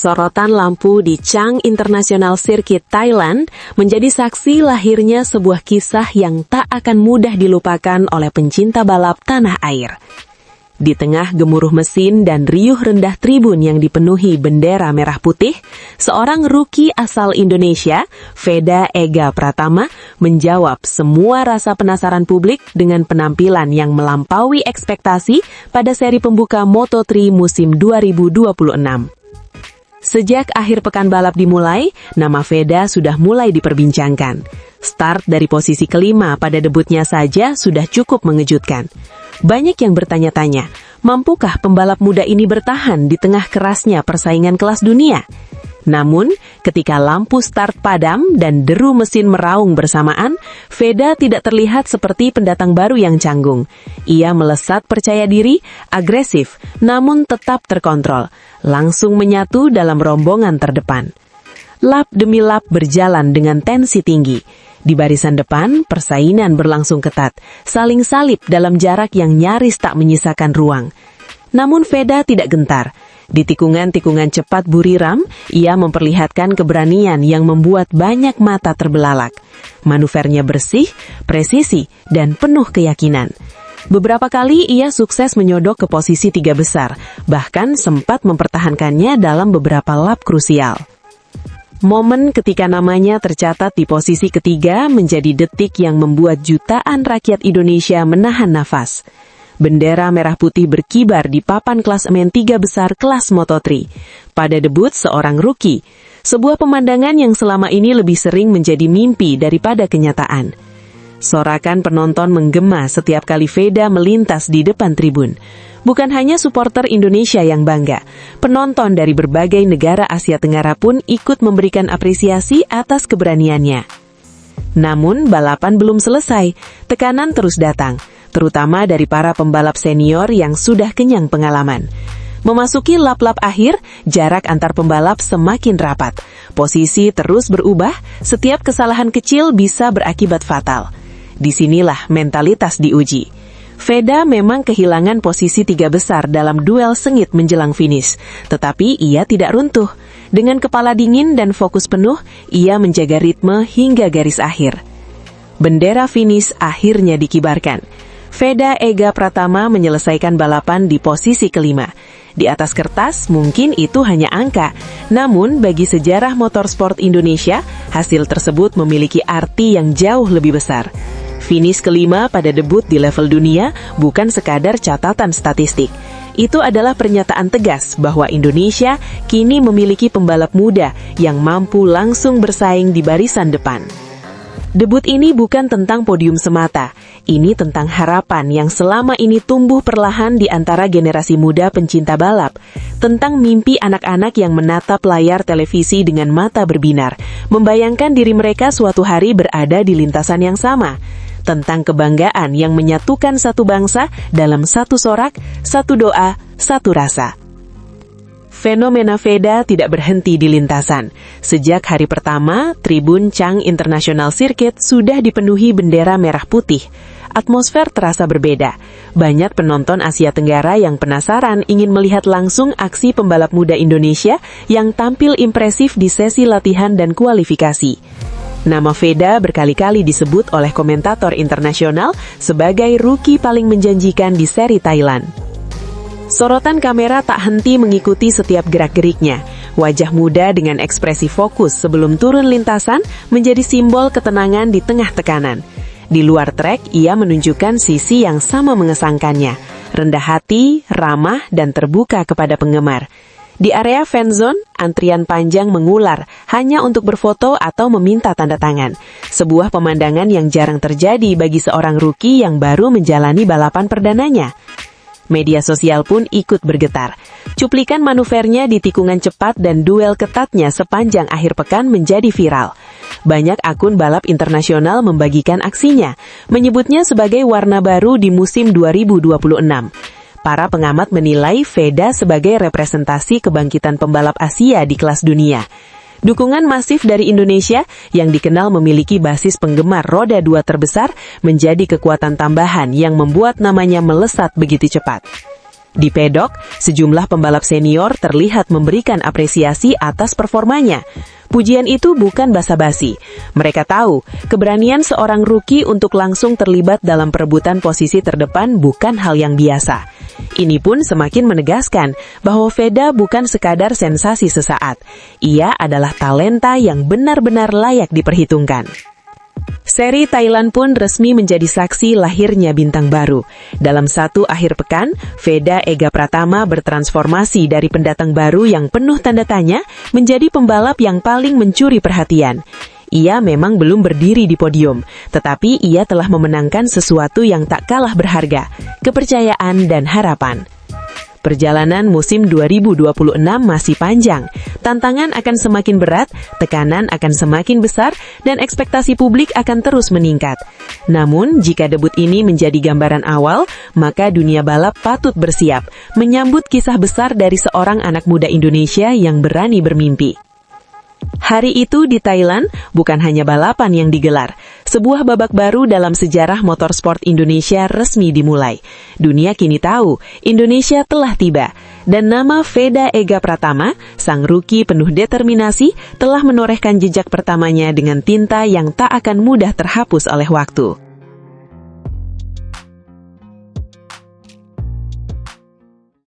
Sorotan lampu di Chang International Circuit, Thailand menjadi saksi lahirnya sebuah kisah yang tak akan mudah dilupakan oleh pencinta balap tanah air. Di tengah gemuruh mesin dan riuh rendah tribun yang dipenuhi bendera merah putih, seorang rookie asal Indonesia, Veda Ega Pratama, menjawab semua rasa penasaran publik dengan penampilan yang melampaui ekspektasi pada seri pembuka Moto3 musim 2026. Sejak akhir pekan balap dimulai, nama Veda sudah mulai diperbincangkan. Start dari posisi kelima pada debutnya saja sudah cukup mengejutkan. Banyak yang bertanya-tanya, mampukah pembalap muda ini bertahan di tengah kerasnya persaingan kelas dunia? Namun, ketika lampu start padam dan deru mesin meraung bersamaan, Veda tidak terlihat seperti pendatang baru yang canggung. Ia melesat percaya diri, agresif, namun tetap terkontrol, langsung menyatu dalam rombongan terdepan. Lap demi lap berjalan dengan tensi tinggi. Di barisan depan, persaingan berlangsung ketat, saling salip dalam jarak yang nyaris tak menyisakan ruang. Namun Veda tidak gentar. Di tikungan-tikungan cepat Buriram, ia memperlihatkan keberanian yang membuat banyak mata terbelalak. Manuvernya bersih, presisi, dan penuh keyakinan. Beberapa kali ia sukses menyodok ke posisi 3 besar, bahkan sempat mempertahankannya dalam beberapa lap krusial. Momen ketika namanya tercatat di posisi ketiga menjadi detik yang membuat jutaan rakyat Indonesia menahan nafas. Bendera merah putih berkibar di papan klasemen 3 besar kelas Moto3. Pada debut seorang rookie, sebuah pemandangan yang selama ini lebih sering menjadi mimpi daripada kenyataan. Sorakan penonton menggema setiap kali Veda melintas di depan tribun. Bukan hanya supporter Indonesia yang bangga, penonton dari berbagai negara Asia Tenggara pun ikut memberikan apresiasi atas keberaniannya. Namun, balapan belum selesai, tekanan terus datang, terutama dari para pembalap senior yang sudah kenyang pengalaman. Memasuki lap-lap akhir, jarak antar pembalap semakin rapat. Posisi terus berubah, setiap kesalahan kecil bisa berakibat fatal. Disinilah mentalitas diuji. Veda memang kehilangan posisi 3 besar dalam duel sengit menjelang finish, tetapi ia tidak runtuh. Dengan kepala dingin dan fokus penuh, ia menjaga ritme hingga garis akhir. Bendera finish akhirnya dikibarkan. Veda Ega Pratama menyelesaikan balapan di posisi kelima. Di atas kertas mungkin itu hanya angka, namun bagi sejarah motorsport Indonesia, hasil tersebut memiliki arti yang jauh lebih besar. Finish kelima pada debut di level dunia bukan sekadar catatan statistik. Itu adalah pernyataan tegas bahwa Indonesia kini memiliki pembalap muda yang mampu langsung bersaing di barisan depan. Debut ini bukan tentang podium semata, ini tentang harapan yang selama ini tumbuh perlahan di antara generasi muda pencinta balap, tentang mimpi anak-anak yang menatap layar televisi dengan mata berbinar, membayangkan diri mereka suatu hari berada di lintasan yang sama, tentang kebanggaan yang menyatukan satu bangsa dalam satu sorak, satu doa, satu rasa. Fenomena Veda tidak berhenti di lintasan. Sejak hari pertama, tribun Chang International Circuit sudah dipenuhi bendera merah putih. Atmosfer terasa berbeda. Banyak penonton Asia Tenggara yang penasaran ingin melihat langsung aksi pembalap muda Indonesia yang tampil impresif di sesi latihan dan kualifikasi. Nama Veda berkali-kali disebut oleh komentator internasional sebagai rookie paling menjanjikan di seri Thailand. Sorotan kamera tak henti mengikuti setiap gerak-geriknya. Wajah muda dengan ekspresi fokus sebelum turun lintasan menjadi simbol ketenangan di tengah tekanan. Di luar trek, ia menunjukkan sisi yang sama mengesankannya. Rendah hati, ramah, dan terbuka kepada penggemar. Di area fan zone, antrian panjang mengular hanya untuk berfoto atau meminta tanda tangan. Sebuah pemandangan yang jarang terjadi bagi seorang rookie yang baru menjalani balapan perdananya. Media sosial pun ikut bergetar. Cuplikan manuvernya di tikungan cepat dan duel ketatnya sepanjang akhir pekan menjadi viral. Banyak akun balap internasional membagikan aksinya, menyebutnya sebagai warna baru di musim 2026. Para pengamat menilai Veda sebagai representasi kebangkitan pembalap Asia di kelas dunia. Dukungan masif dari Indonesia yang dikenal memiliki basis penggemar roda 2 terbesar menjadi kekuatan tambahan yang membuat namanya melesat begitu cepat. Di pedok, sejumlah pembalap senior terlihat memberikan apresiasi atas performanya. Pujian itu bukan basa-basi. Mereka tahu, keberanian seorang rookie untuk langsung terlibat dalam perebutan posisi terdepan bukan hal yang biasa. Ini pun semakin menegaskan bahwa Veda bukan sekadar sensasi sesaat. Ia adalah talenta yang benar-benar layak diperhitungkan. Seri Thailand pun resmi menjadi saksi lahirnya bintang baru. Dalam satu akhir pekan, Veda Ega Pratama bertransformasi dari pendatang baru yang penuh tanda tanya menjadi pembalap yang paling mencuri perhatian. Ia memang belum berdiri di podium, tetapi ia telah memenangkan sesuatu yang tak kalah berharga, kepercayaan dan harapan. Perjalanan musim 2026 masih panjang, tantangan akan semakin berat, tekanan akan semakin besar, dan ekspektasi publik akan terus meningkat. Namun, jika debut ini menjadi gambaran awal, maka dunia balap patut bersiap, menyambut kisah besar dari seorang anak muda Indonesia yang berani bermimpi. Hari itu di Thailand bukan hanya balapan yang digelar. Sebuah babak baru dalam sejarah motorsport Indonesia resmi dimulai. Dunia kini tahu, Indonesia telah tiba. Dan nama Veda Ega Pratama, sang rookie penuh determinasi, telah menorehkan jejak pertamanya dengan tinta yang tak akan mudah terhapus oleh waktu.